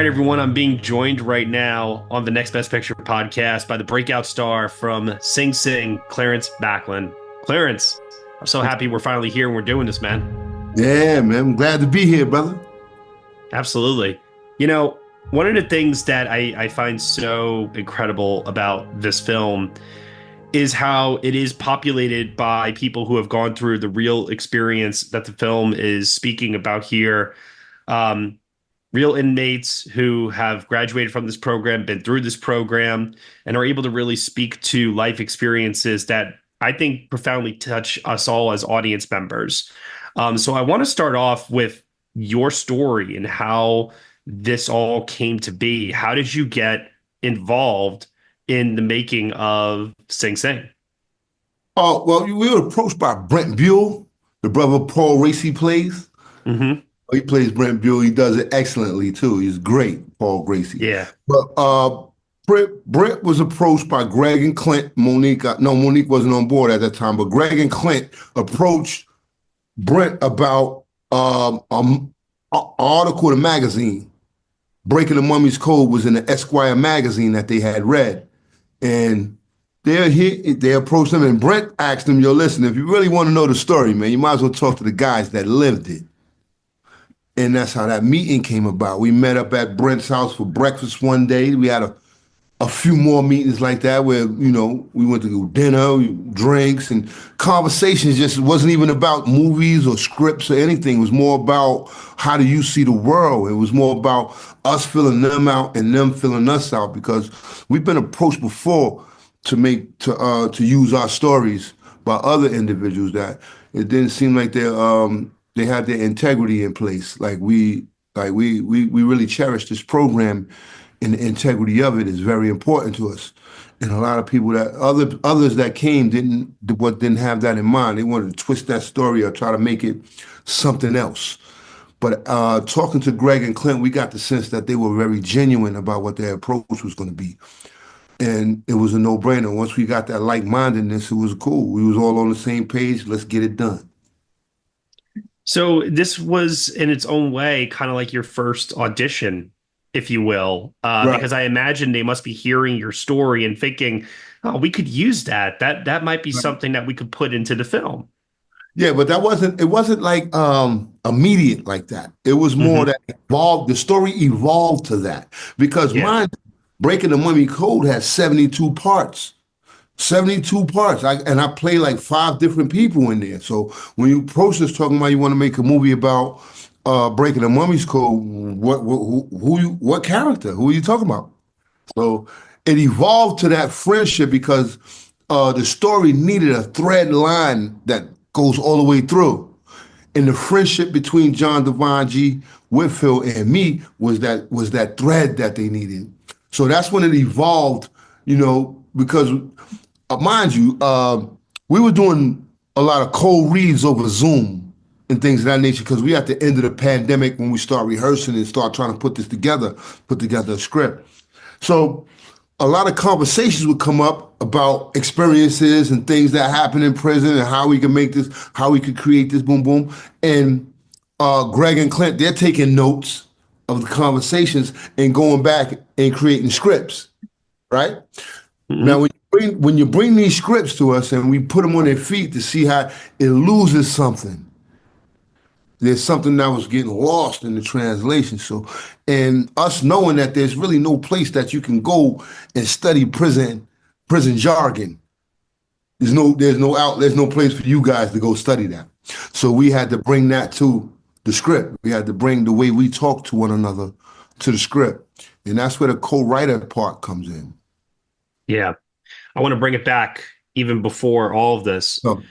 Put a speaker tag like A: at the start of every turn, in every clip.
A: right, everyone. I'm being joined right now on the Next Best Picture podcast by the breakout star from Sing, Clarence Maclin. Clarence, I'm so happy we're finally here and we're doing this, man.
B: Yeah, man. I'm glad to be here, brother.
A: Absolutely. You know, one of the things that I find so incredible about this film is how it is populated by people who have gone through the real experience that the film is speaking about here. Um, Real inmates who have graduated from this program, been through this program, and are able to really speak to life experiences that I think profoundly touch us all as audience members. So I want to start off with your story and how this all came to be. How did you get involved in the making of Sing Sing?
B: Oh, well, we were approached by Brent Buell, the brother Paul Racy plays.
A: Hmm.
B: He plays Brent Buell. He does it excellently, too. He's great, Paul Gracie.
A: Yeah.
B: But Brent was approached by Greg and Clint. Monique wasn't on board at that time, but Greg and Clint approached Brent about an article in a magazine. Breaking the Mummy's Code was in the Esquire magazine that they had read. And they approached him, and Brent asked him, yo, listen, if you really want to know the story, man, you might as well talk to the guys that lived it. And that's how that meeting came about. We met up at Brent's house for breakfast one day. We had a few more meetings like that where, we went to go dinner, drinks, and conversations. Just wasn't even about movies or scripts or anything. It was more about how do you see the world. It was more about us filling them out and them filling us out, because we've been approached before to use our stories by other individuals that it didn't seem like they had their integrity in place. We really cherish this program, and the integrity of it is very important to us. And a lot of people others that came didn't have that in mind. They wanted to twist that story or try to make it something else. But talking to Greg and Clint, we got the sense that they were very genuine about what their approach was going to be. And it was a no-brainer. Once we got that like-mindedness, it was cool. We was all on the same page. Let's get it done.
A: So this was, in its own way, kind of like your first audition, if you will,
B: Right.
A: because I imagine they must be hearing your story and thinking, "Oh, we could use that. That might be something that we could put into the film."
B: Yeah, but it wasn't like immediate like that. It was more
A: Hmm.
B: that evolved, the story evolved to that. Because
A: Yeah.
B: Breaking the Mummy Code has 72 parts. 72 parts. I play like 5 different people in there. So when you approach us talking about you want to make a movie about Breaking the Mummy's Code, what character? Who are you talking about? So it evolved to that friendship because the story needed a thread line that goes all the way through. And the friendship between John Devine G. Whitfield and me was that thread that they needed. So that's when it evolved, because mind you, we were doing a lot of cold reads over Zoom and things of that nature, because we at the end of the pandemic when we start rehearsing and start trying to put together a script. So a lot of conversations would come up about experiences and things that happen in prison and how we can make this, how we could create this, boom, boom. And Greg and Clint, they're taking notes of the conversations and going back and creating scripts, right? Now,
A: Hmm.
B: when you bring these scripts to us and we put them on their feet to see how it loses something, there's something that was getting lost in the translation. So, and us knowing that there's really no place that you can go and study prison jargon. There's no place for you guys to go study that. So we had to bring that to the script. We had to bring the way we talk to one another to the script. And that's where the co-writer part comes in.
A: Yeah. I want to bring it back even before all of this.
B: So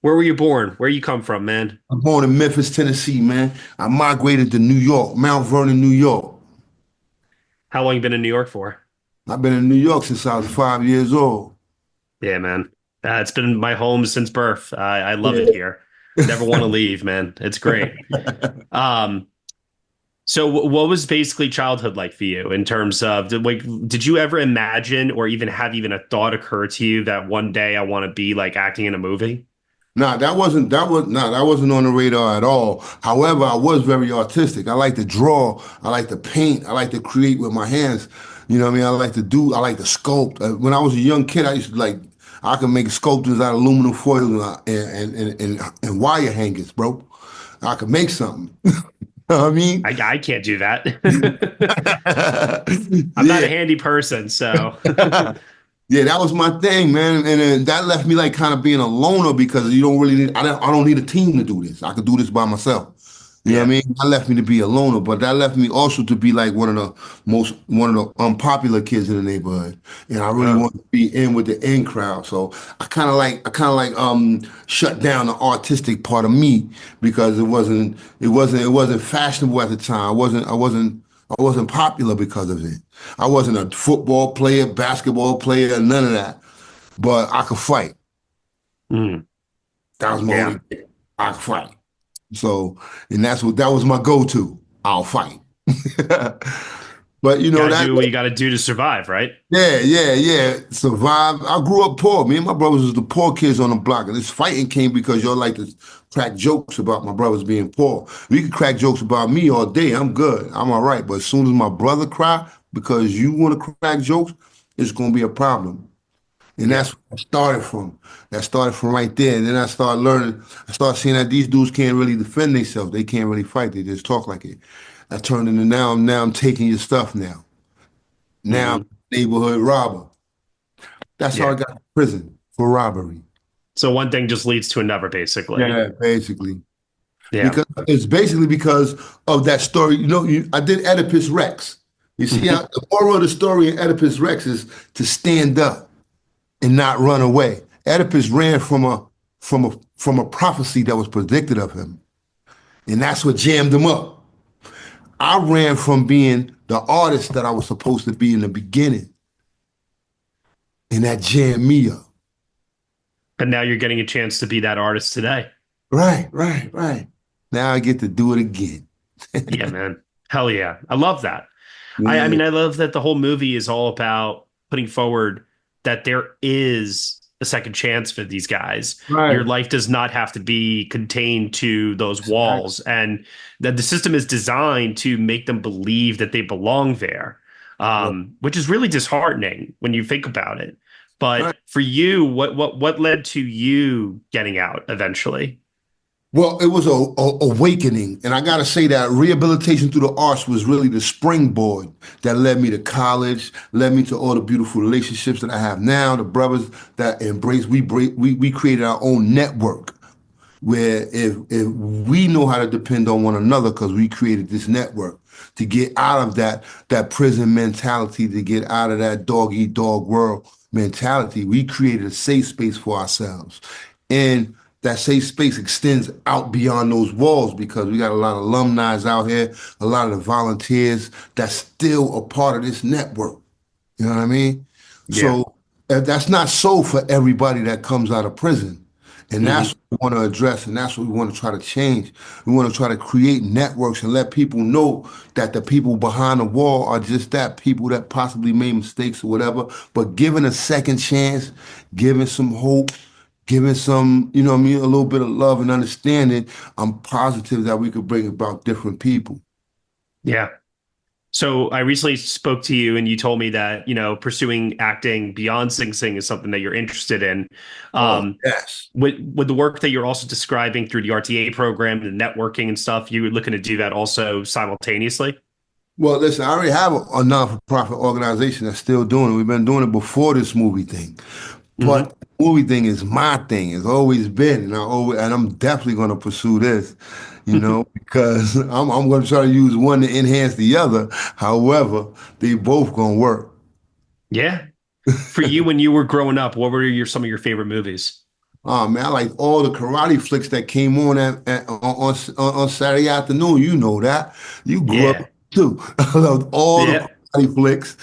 A: Where were you born? Where you come from, man?
B: I'm born in Memphis, Tennessee, man. I migrated to New York, Mount Vernon, New York.
A: How long you been in New York for?
B: I've been in New York since I was 5 years old.
A: Yeah, man. It's been my home since birth. I love it
B: Yeah.
A: here. Never want to leave, man. It's great. Um, so what was basically childhood like for you in terms of did you ever imagine or even have even a thought occur to you that one day I want to be like acting in a movie?
B: that wasn't on the radar at all. However, I was very artistic. I like to draw, I like to paint, I like to create with my hands. You know what I mean? I like to sculpt. When I was a young kid, I used to I could make sculptures out of aluminum foil and wire hangers, bro. I could make something. You know what I mean?
A: I can't do that. I'm not a
B: Yeah.
A: handy person, so
B: Yeah, that was my thing, man, and then that left me like kind of being a loner because you don't really need. I don't need a team to do this. I could do this by myself. You know what I
A: yeah.
B: mean? That left me to be a loner, but that left me also to be like one of the unpopular kids in the neighborhood, and I really
A: Oh,
B: wanted to be in with the in crowd. So I kind of like shut down the artistic part of me because it wasn't fashionable at the time. I wasn't popular because of it. I wasn't a football player, basketball player, none of that. But I could fight.
A: mm,
B: That was my
A: yeah.
B: only thing. I could fight. So, and that was my go-to. I'll fight. But
A: Got to
B: that
A: do what you got to do to survive, right?
B: yeah. Survive. I grew up poor. Me and my brothers was the poor kids on the block. And this fighting came because y'all like to crack jokes about my brothers being poor. We could crack jokes about me all day. I'm good. I'm all right. But as soon as my brother cry because you want to crack jokes, it's gonna be a problem. And
A: Yeah.
B: that's where I started from. That started from right there. And then I started learning, I started seeing that these dudes can't really defend themselves. They can't really fight. They just talk like it. I turned into now I'm taking your stuff now. Now I'm
A: hmm
B: a neighborhood robber. That's how I
A: Yeah.
B: got to prison for robbery.
A: So one thing just leads to another, basically.
B: Yeah, basically.
A: Yeah.
B: Because it's basically because of that story. I did Oedipus Rex. You see how the moral of the story in Oedipus Rex is to stand up and not run away. Oedipus ran from a prophecy that was predicted of him. And that's what jammed him up. I ran from being the artist that I was supposed to be in the beginning. And that jammed me up.
A: And now you're getting a chance to be that artist today.
B: Right. Now I get to do it again.
A: Yeah, man. Hell yeah. I love that. I
B: Yeah,
A: mean, I love that the whole movie is all about putting forward that there is a second chance for these guys. Your
B: right.
A: life does not have to be contained to those walls, and that the system is designed to make them believe that they belong there, which is really disheartening when you think about it. But
B: Right.
A: for you, what led to you getting out eventually?
B: Well, it was a awakening, and I got to say that rehabilitation through the arts was really the springboard that led me to college, led me to all the beautiful relationships that I have now. The brothers that embrace, we created our own network where if we know how to depend on one another because we created this network to get out of that prison mentality, to get out of that dog eat dog world mentality, we created a safe space for ourselves. And that safe space extends out beyond those walls because we got a lot of alumni out here, a lot of the volunteers that's still a part of this network. You know what I mean?
A: Yeah.
B: So that's not so for everybody that comes out of prison. And that's
A: hmm
B: what we want to address, and that's what we want to try to change. We want to try to create networks and let people know that the people behind the wall are just that people that possibly made mistakes or whatever, but given a second chance, giving some hope, giving some, you know what I mean, a little bit of love and understanding, I'm positive that we could bring about different people.
A: Yeah. So I recently spoke to you and you told me that, pursuing acting beyond Sing Sing is something that you're interested in.
B: Oh,
A: Um,
B: yes.
A: with the work that you're also describing through the RTA program and the networking and stuff, you were looking to do that also simultaneously?
B: Well, listen, I already have a non-for-profit organization that's still doing it. We've been doing it before this movie thing.
A: hmm
B: But the movie thing is my thing. It's always been, and I'm definitely going to pursue this, because I'm going to try to use one to enhance the other. However, they both going to work.
A: Yeah. For you, when you were growing up, what were some of your favorite movies?
B: Oh man, I like all the karate flicks that came on on Saturday afternoon. You know that. You grew
A: Yeah.
B: up too. I loved all the
A: Yeah.
B: karate flicks.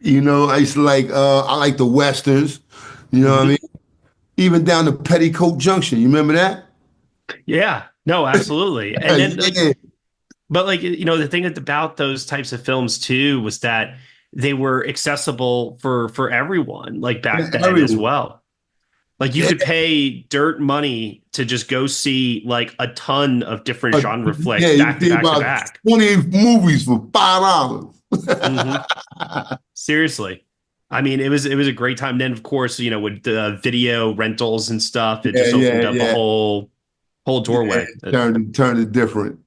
B: I used to I like the westerns. You know what I
A: hmm
B: mean? Even down to Petticoat Junction. You remember that?
A: Yeah. No, absolutely. And then like,
B: Yeah,
A: but like, the thing about those types of films too was that they were accessible for everyone, like
B: yeah,
A: back then as
B: everyone.
A: well. Like you
B: Yeah,
A: could pay dirt money to just go see like a ton of different
B: uh,
A: genre
B: yeah,
A: flicks
B: you
A: back
B: can
A: to
B: see
A: back to
B: about
A: back.
B: 20 movies for $5.
A: Hmm. Seriously. I mean, it was a great time. Then, of course, with the video rentals and stuff, it
B: Yeah,
A: just opened up a
B: yeah,
A: whole
B: yeah.
A: doorway.
B: Turned it different.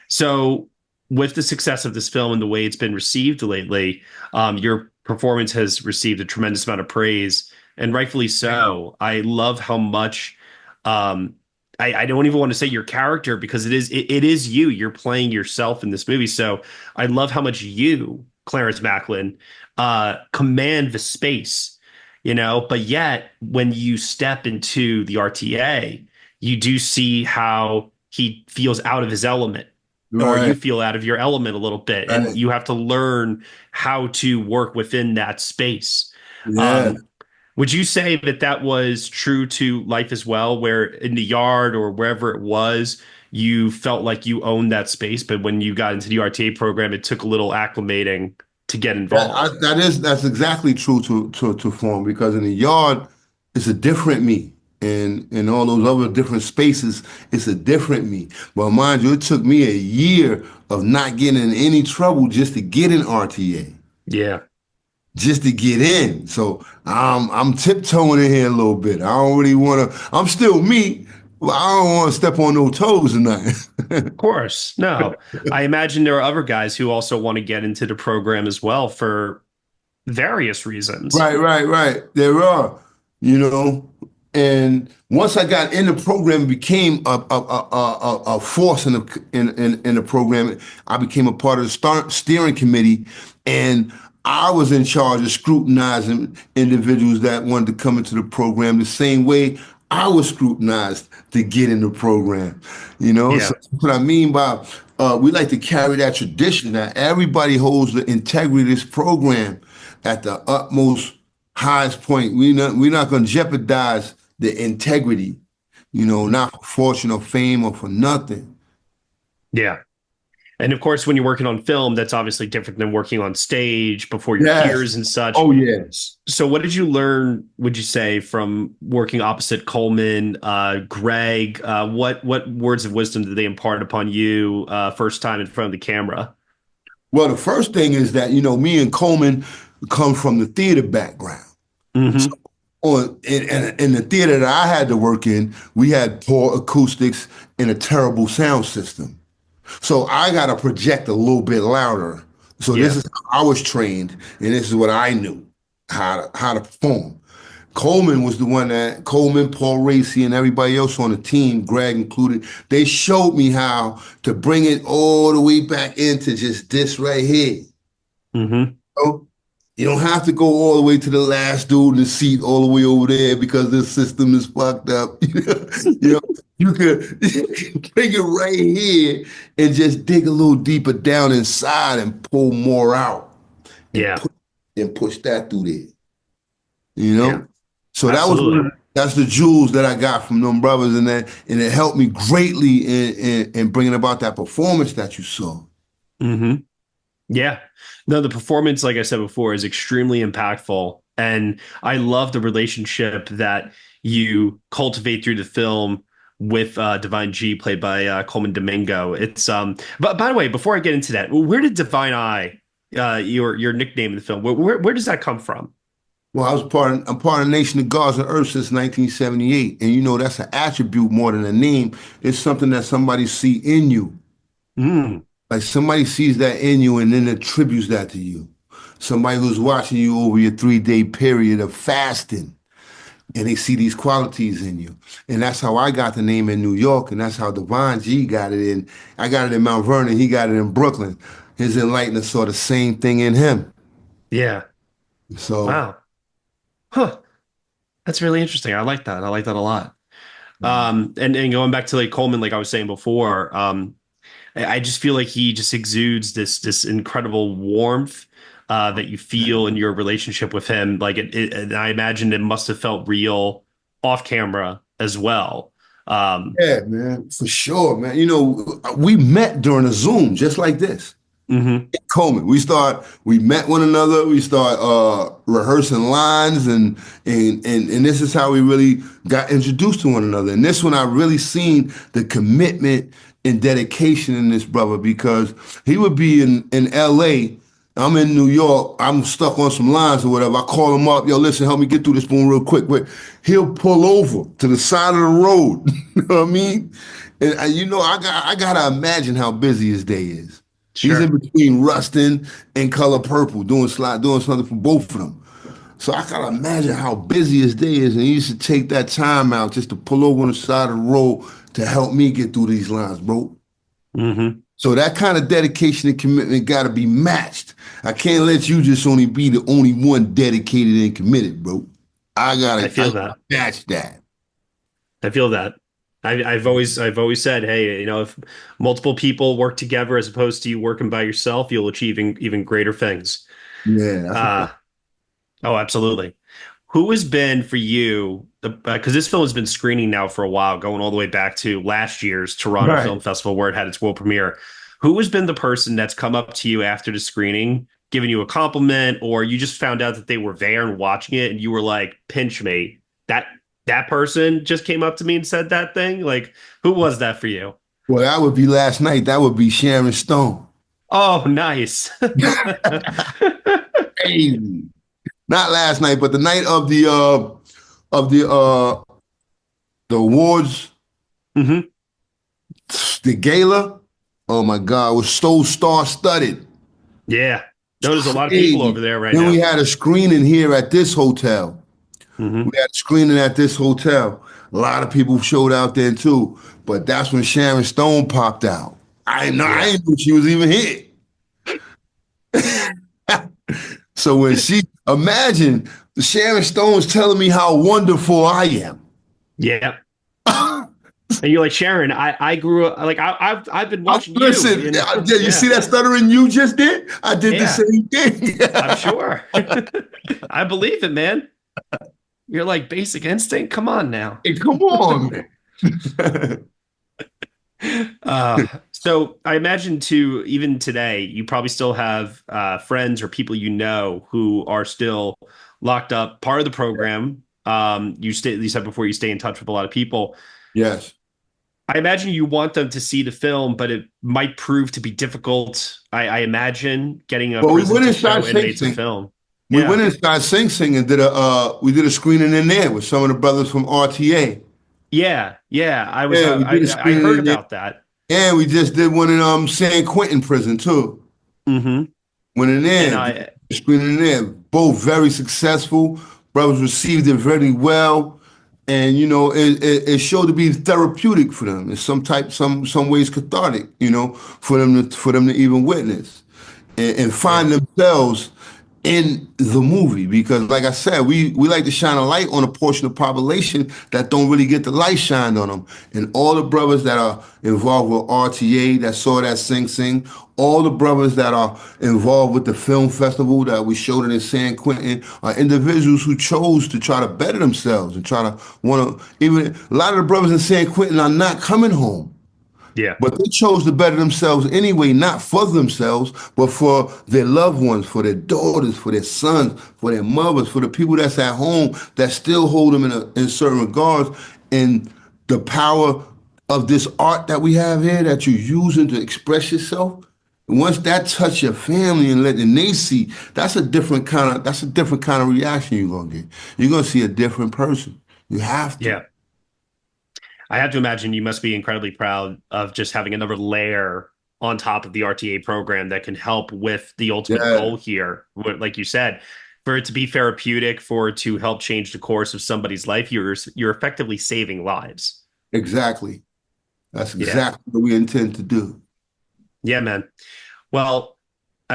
A: So, with the success of this film and the way it's been received lately, your performance has received a tremendous amount of praise, and rightfully so. I love how much. Um, I don't even want to say your character because it is you. You're playing yourself in this movie. So I love how much you, Clarence Maclin, command the space. But yet when you step into the RTA, you do see how he feels out of his element or you
B: Right,
A: feel out of your element a little bit and
B: right.
A: you have to learn how to work within that space.
B: Yeah.
A: um, would you say that that was true to life as well, where in the yard or wherever it was, you felt like you owned that space, but when you got into the RTA program, it took a little acclimating to get involved?
B: That's exactly true to form because in the yard it's a different me. And in all those other different spaces, it's a different me. But mind you, it took me a year of not getting in any trouble just to get in RTA,
A: Yeah,
B: just to get in. So I'm tiptoeing in here a little bit. I don't really want to. I'm still me, but I don't want to step on no toes or nothing.
A: of course. No, I imagine there are other guys who also want to get into the program as well for various reasons.
B: Right. There are, you know, and once I got in the program, it became a force in the program. I became a part of the steering committee, and I was in charge of scrutinizing individuals that wanted to come into the program the same way I was scrutinized to get in the program. So
A: Yeah.
B: that's what I mean by we like to carry that tradition that everybody holds the integrity of this program at the utmost highest point. We're not going to jeopardize the integrity, not for fortune or fame or for nothing.
A: Yeah. And of course, when you're working on film, that's obviously different than working on stage before your
B: Yes.
A: peers and such.
B: Oh yes.
A: So, what did you learn, would you say, from working opposite Coleman, Greg? What words of wisdom did they impart upon you first time in front of the camera?
B: Well, the first thing is that me and Coleman come from the theater background. So
A: Hmm.
B: in the theater that I had to work in, we had poor acoustics and a terrible sound system. So I got to project a little bit louder. So this
A: Yeah.
B: is how I was trained, and this is what I knew how to perform. Coleman, Paul Racy, and everybody else on the team, Greg included, they showed me how to bring it all the way back into just this right here.
A: Hmm.
B: Oh, you don't have to go all the way to the last dude in the seat all the way over there because this system is fucked up. You could bring it right here and just dig a little deeper down inside and pull more out and
A: Yeah.
B: push that through there. You
A: Yeah.
B: know? So
A: Absolutely.
B: that's the jewels that I got from them brothers and it helped me greatly in bringing about that performance that you saw.
A: Hmm. Yeah. No, the performance, like I said before, is extremely impactful. And I love the relationship that you cultivate through the film with Divine G, played by Coleman Domingo. But by the way, before I get into that, where did Divine I, your nickname in the film, where does that come from?
B: Well, I'm part of Nation of Gods and Earth since 1978. And that's an attribute more than a name. It's something that somebody see in you.
A: Mm,
B: Like somebody sees that in you and then attributes that to you. Somebody who's watching you over your 3-day period of fasting and they see these qualities in you. And that's how I got the name in New York. And that's how Devon G got it in. I got it in Mount Vernon. He got it in Brooklyn. His enlightenment saw the same thing in him.
A: yeah.
B: So,
A: Wow. Huh. That's really interesting. I like that. I like that a lot.
B: mm,
A: And going back to like Coleman, like I was saying before, I just feel like he just exudes this incredible warmth that you feel in your relationship with him. Like and I imagine it must have felt real off camera as well. Um,
B: yeah, man, for sure, man. We met during a Zoom just like this.
A: Hmm.
B: Coleman. We met one another. We start rehearsing lines, and this is how we really got introduced to one another. And this one, I really seen the commitment and dedication in this brother, because he would be in L.A. I'm in New York. I'm stuck on some lines or whatever. I call him up. Yo, listen, help me get through this one real quick. But he'll pull over to the side of the road. You know what I mean? And I gotta imagine how busy his day is. He's in
A: Sure.
B: between Rustin and Color Purple, doing something for both of them. So I gotta imagine how busy his day is, and he used to take that time out just to pull over on the side of the road to help me get through these lines, bro.
A: Hmm.
B: So that kind of dedication and commitment got to be matched. I can't let you just only be the only one dedicated and committed, bro.
A: I
B: I
A: feel
B: gotta
A: that.
B: match that.
A: I feel that. I've always said, hey, if multiple people work together as opposed to you working by yourself, you'll achieve even greater things.
B: Yeah, that's a fact.
A: Uh, oh, absolutely. Who has been for you, because this film has been screening now for a while, going all the way back to last year's Toronto Film
B: Right.
A: Festival where it had its world premiere. Who has been the person that's come up to you after the screening, giving you a compliment, or you just found out that they were there and watching it and you were like, pinch me. That that person just came up to me and said that thing? Like, who was that for you?
B: Well, that would be last night. That would be Sharon Stone.
A: Oh, nice.
B: Crazy. Not last night, but the night of the awards,
A: Hmm.
B: the gala. Oh my God, it was so star studded.
A: Yeah.
B: It's
A: There's a lot of people
B: crazy.
A: over there right
B: Then we
A: now.
B: had a screening here at this hotel. We
A: Hmm.
B: had a screening at this hotel. A lot of people showed out there too, but that's when Sharon Stone popped out. I
A: Yeah.
B: didn't know she was even here. So when she imagine Sharon Stone's telling me how wonderful I am.
A: Yeah. And you're like, Sharon, I grew up like I've been watching you,
B: Listen,
A: you know?
B: yeah, you see
A: Yeah.
B: that stuttering you just did? I did the
A: Yeah.
B: same thing.
A: I'm sure. I believe it, man. You're like basic instinct. Come on now.
B: Hey, come on, man.
A: So I imagine too, even today, you probably still have friends or people you know who are still locked up, part of the program. You said before, you stay in touch with a lot of people.
B: Yes.
A: I imagine you want them to see the film, but it might prove to be difficult. I imagine getting a
B: Well, we
A: prison
B: went
A: to
B: inside
A: show
B: Sing
A: inmates a
B: Sing.
A: film.
B: We went
A: Yeah.
B: inside Sing Sing and we did a screening in there with some of the brothers from RTA.
A: Yeah, yeah.
B: Yeah, we did a
A: I
B: screening
A: heard
B: in there.
A: about that.
B: And we just did one in San Quentin prison too.
A: Hmm.
B: Went in
A: And
B: there,
A: I
B: screening in there. Both very successful. Brothers received it very well. And it showed to be therapeutic for them. It's some ways cathartic, for them to even witness and
A: yeah,
B: find themselves in the movie, because like I said, we like to shine a light on a portion of population that don't really get the light shined on them. And all the brothers that are involved with RTA that saw that Sing Sing, all the brothers that are involved with the film festival that we showed it in San Quentin, are individuals who chose to try to better themselves and try to want to. Even a lot of the brothers in San Quentin are not coming home.
A: yeah,
B: But they chose to better themselves anyway, not for themselves, but for their loved ones, for their daughters, for their sons, for their mothers, for the people that's at home that still hold them in certain regards. And the power of this art that we have here that you're using to express yourself, once that touch your family and they see, that's a different kind of reaction you're gonna get. You're gonna see a different person. You have to.
A: yeah. I have to imagine you must be incredibly proud of just having another layer on top of the RTA program that can help with the ultimate
B: Yeah,
A: goal here. Like you said, for it to be therapeutic, for it to help change the course of somebody's life, you're effectively saving lives.
B: exactly. That's
A: Yeah.
B: exactly what we intend to do.
A: Yeah, man. Well,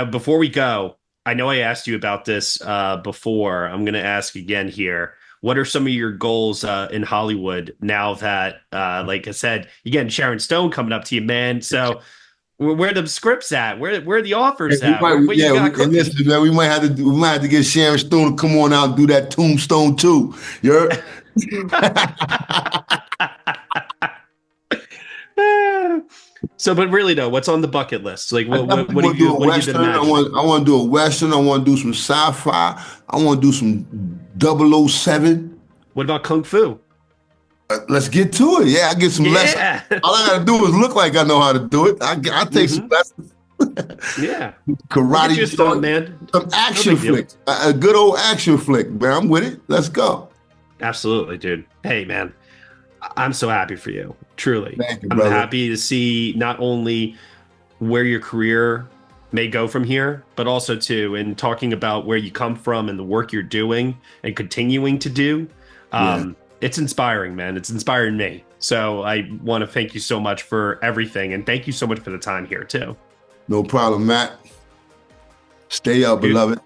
A: before we go, I know I asked you about this before. I'm going to ask again here. What are some of your goals in Hollywood now that, like I said, again, Sharon Stone coming up to you, man? So where the scripts at? Where the
B: Hey,
A: offers at? What you got
B: and
A: cooking?
B: listen, man, we might have to get Sharon Stone to come on out and do that Tombstone too. You're
A: So, but really, though, what's on the bucket list? Like,
B: I definitely want to do a
A: what have you been
B: Western.
A: imagining?
B: I want to do a Western. I want to do some sci-fi. I want to do some 007.
A: What about Kung Fu?
B: Let's get to it. Yeah, I get some lessons.
A: Yeah.
B: All I got to do is look like I know how to do it. I take some
A: hmm
B: lessons.
A: Yeah. We'll get you a
B: Karate
A: stunt,
B: joint,
A: man.
B: some
A: No
B: action
A: big deal.
B: flick, a good old action flick, man. I'm with it. Let's go.
A: Absolutely, dude. Hey, man. I'm so happy for you. Truly.
B: Thank you,
A: I'm
B: brother.
A: happy to see not only where your career may go from here, but also too in talking about where you come from and the work you're doing and continuing to do.
B: Yeah,
A: It's inspiring, man. It's inspiring me. So I want to thank you so much for everything, and thank you so much for the time here too.
B: no problem, Matt. Stay up,
A: Dude,
B: beloved.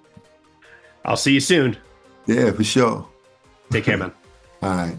A: I'll see you soon.
B: Yeah, for sure.
A: Take care, man.
B: All right.